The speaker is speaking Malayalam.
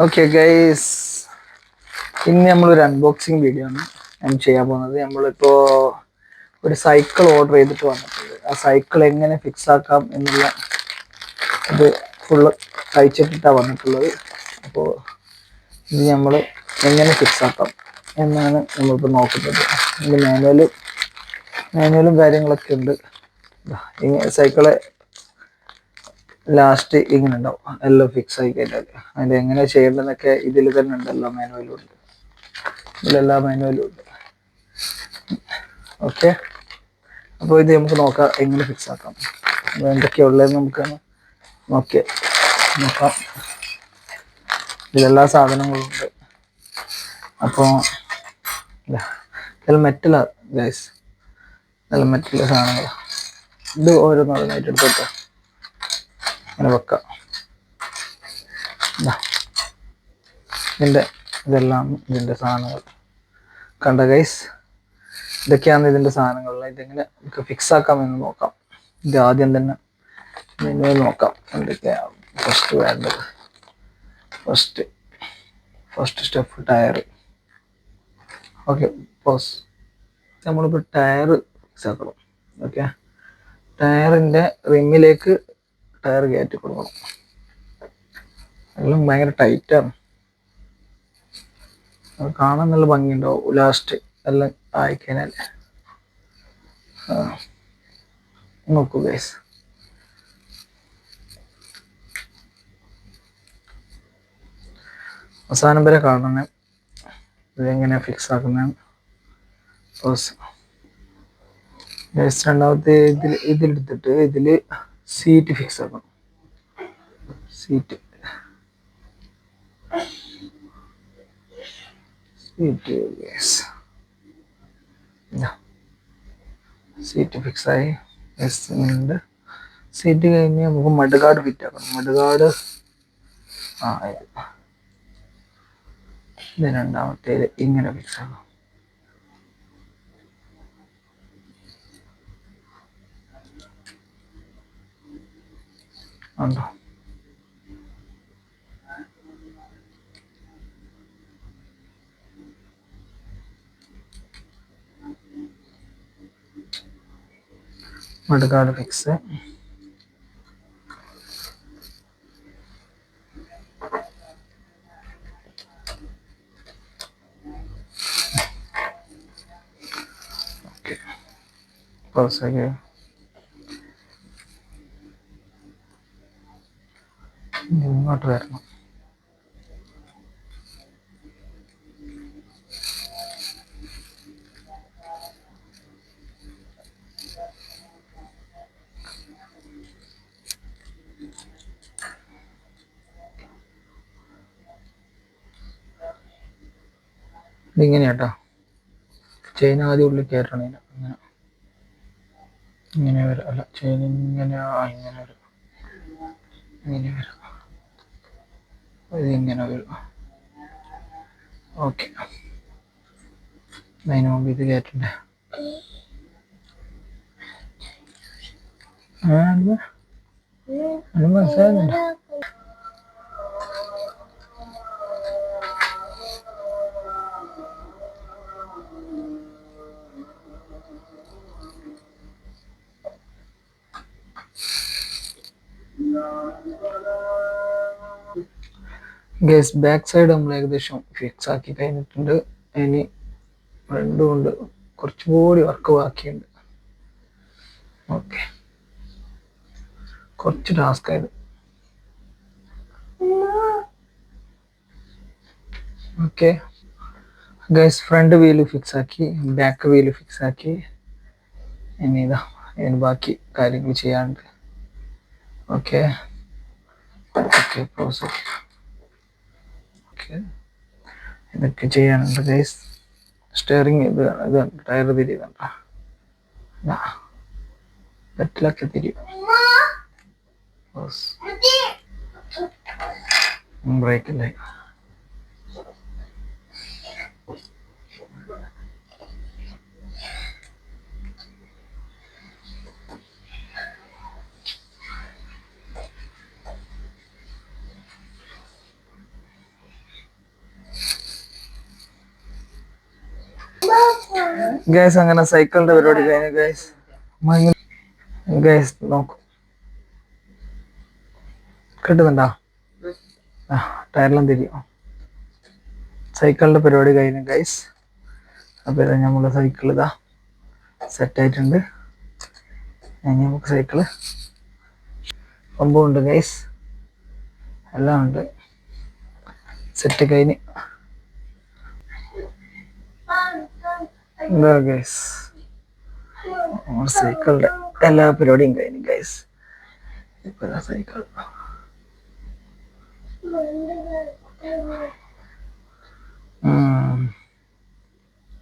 ഓക്കെ ഗൈസ്, ഇന്ന് നമ്മളൊരു അൺബോക്സിങ് വീഡിയോ ആണ് ഞാൻ ചെയ്യാൻ പോകുന്നത്. നമ്മളിപ്പോൾ ഒരു സൈക്കിൾ ഓർഡർ ചെയ്തിട്ട് വന്നിട്ടുണ്ട്. ആ സൈക്കിൾ എങ്ങനെ ഫിക്സ് ആക്കാം എന്നുള്ള ഇത് ഫുള്ള് കഴിച്ചിട്ടിട്ടാണ് വന്നിട്ടുള്ളത്. അപ്പോൾ ഇത് നമ്മൾ എങ്ങനെ ഫിക്സ് ആക്കാം എന്നാണ് നമ്മളിപ്പോൾ നോക്കുന്നത്. ഇതിൻ്റെ മാനുവലും കാര്യങ്ങളൊക്കെ ഉണ്ട്. സൈക്കിള് ലാസ്റ്റ് ഇങ്ങനെ ഉണ്ടാവും, എല്ലാം ഫിക്സ് ആയി കഴിഞ്ഞാൽ. അതിൻ്റെ എങ്ങനെ ചെയ്യേണ്ടതെന്നൊക്കെ ഇതിൽ തന്നെ ഉണ്ട്, എല്ലാ മാനുവലും ഉണ്ട്, ഇതിലെല്ലാ മാനുവലും ഉണ്ട്. ഓക്കെ, അപ്പോൾ ഇത് നമുക്ക് നോക്കാം എങ്ങനെ ഫിക്സ് ആക്കാം, എന്തൊക്കെയാണ് ഉള്ളതെന്ന് നമുക്ക് നോക്കാം. ഇതിലെല്ലാ സാധനങ്ങളും ഉണ്ട്. അപ്പോൾ ഇതെല്ലാം മെറ്റലാണ് ഗൈസ്, ഇതെല്ലാം മെറ്റൽ സാധനങ്ങളാണ്. ഇത് ഓരോന്നായിട്ട് എടുത്തോട്ടെ, അങ്ങനെ വെക്കാം. ഇതെല്ലാം ഇതിൻ്റെ സാധനങ്ങൾ കണ്ട ഗൈസ്, ഇതൊക്കെയാണ് ഇതിൻ്റെ സാധനങ്ങൾ. ഇതെങ്ങനെ നമുക്ക് ഫിക്സ് ആക്കാമെന്ന് നോക്കാം. ഇത് ആദ്യം തന്നെ മെനുവിൽ നോക്കാം എന്തൊക്കെയാണ് ഫസ്റ്റ് വേണ്ടത്. First step tyre. ഓക്കെ, നമ്മളിപ്പോൾ ടയർ ഫിക്സ് ആക്കണം. ഓക്കെ, ടയറിൻ്റെ റിമ്മിലേക്ക് ടയർ കയറ്റി കൊടുക്കണം. എല്ലാം ഭയങ്കര ടൈറ്റാണ്, അത് കാണാൻ നല്ല ഭംഗിയുണ്ടാവും ലാസ്റ്റ് എല്ലാം ആയിക്കഴിഞ്ഞാൽ. നോക്കൂ ഗൈസ്, അവസാനം വരെ കാണണം ഇതെങ്ങനെ ഫിക്സ് ആക്കുന്നതാണ്. രണ്ടാമത്തെ ഇതിലെടുത്തിട്ട് ഇതിൽ സീറ്റ് ഫിക്സ് ആക്കണം. സീറ്റ് ഫിക്സ് ആയി. സീറ്റ് കഴിഞ്ഞ് നമുക്ക് മഡ്ഗാർഡ് ഫിറ്റ് ആക്കണം. മഡ്ഗാർഡ് ഇത് രണ്ടാമത്തേത് ഇങ്ങനെ ഫിക്സ് ആക്കണം. ഉണ്ടോ? Mudguard fix. ഓക്കെ, ഇങ്ങോട്ട് വരണം. ഇതിങ്ങനെയാട്ടോ, ചെയിൻ ആദ്യം ഉള്ളിൽ കയറ്റണം. ഇങ്ങനെ വരാം, അല്ല ചെയിൻ ഇങ്ങനെ ഇങ്ങനെ വരും, ഇങ്ങനെ വരാം, ഇതിങ്ങനെ വരും. ഓക്കെ, അതിന് മുമ്പ് ഇത് കയറ്റണ്ടേ. മനസ്സിലാകുന്നുണ്ടോ? ഗൈസ്, ബാക്ക് സൈഡ് നമ്മൾ ഏകദേശം ഫിക്സ് ആക്കി കഴിഞ്ഞിട്ടുണ്ട്. ഇനി രണ്ടും കൊണ്ട് കുറച്ചുകൂടി വർക്ക് ബാക്കിയുണ്ട്. ഓക്കെ, കുറച്ച് ടാസ്ക് ആയത്. Okay guys, front wheel fix ആക്കി, ബാക്ക് വീല് ഫിക്സ് ആക്കി. ഇനി ഇതിന് ബാക്കി കാര്യങ്ങൾ ചെയ്യാനുണ്ട്. ഓക്കെ, പ്രോസസ് ഇതൊക്കെ ചെയ്യാനുണ്ട് ഗൈസ്. സ്റ്റിയറിങ് ഇത് ടയർ തിരിയുന്നുണ്ട, ബെറ്റിലൊക്കെ തിരിയും. ബ്രേക്കില്ലേ. ഗൈസ് അങ്ങനെ സൈക്കിളിന്റെ പരിപാടി കഴിഞ്ഞു ഗൈസ്. ഗൈസ് നോക്കൂ, കിട്ടുന്നുണ്ടോ? ആ ടയറെല്ലാം തിരിയും. സൈക്കിളിന്റെ പരിപാടി കഴിഞ്ഞു ഗൈസ്. അപ്പൊ ഇതാ നമ്മളെ സൈക്കിൾ ഇതാ സെറ്റ് ആയിട്ടുണ്ട്. നമുക്ക് സൈക്കിള് കൊമ്പുണ്ട് ഗൈസ്, എല്ലാം ഉണ്ട്, സെറ്റ് കഴിഞ്ഞ്. എന്താ ഗൈസ് സൈക്കിളിന്റെ എല്ലാ പരിപാടിയും കഴിഞ്ഞു ഗൈസ്. ഇപ്പൊ സൈക്കിൾ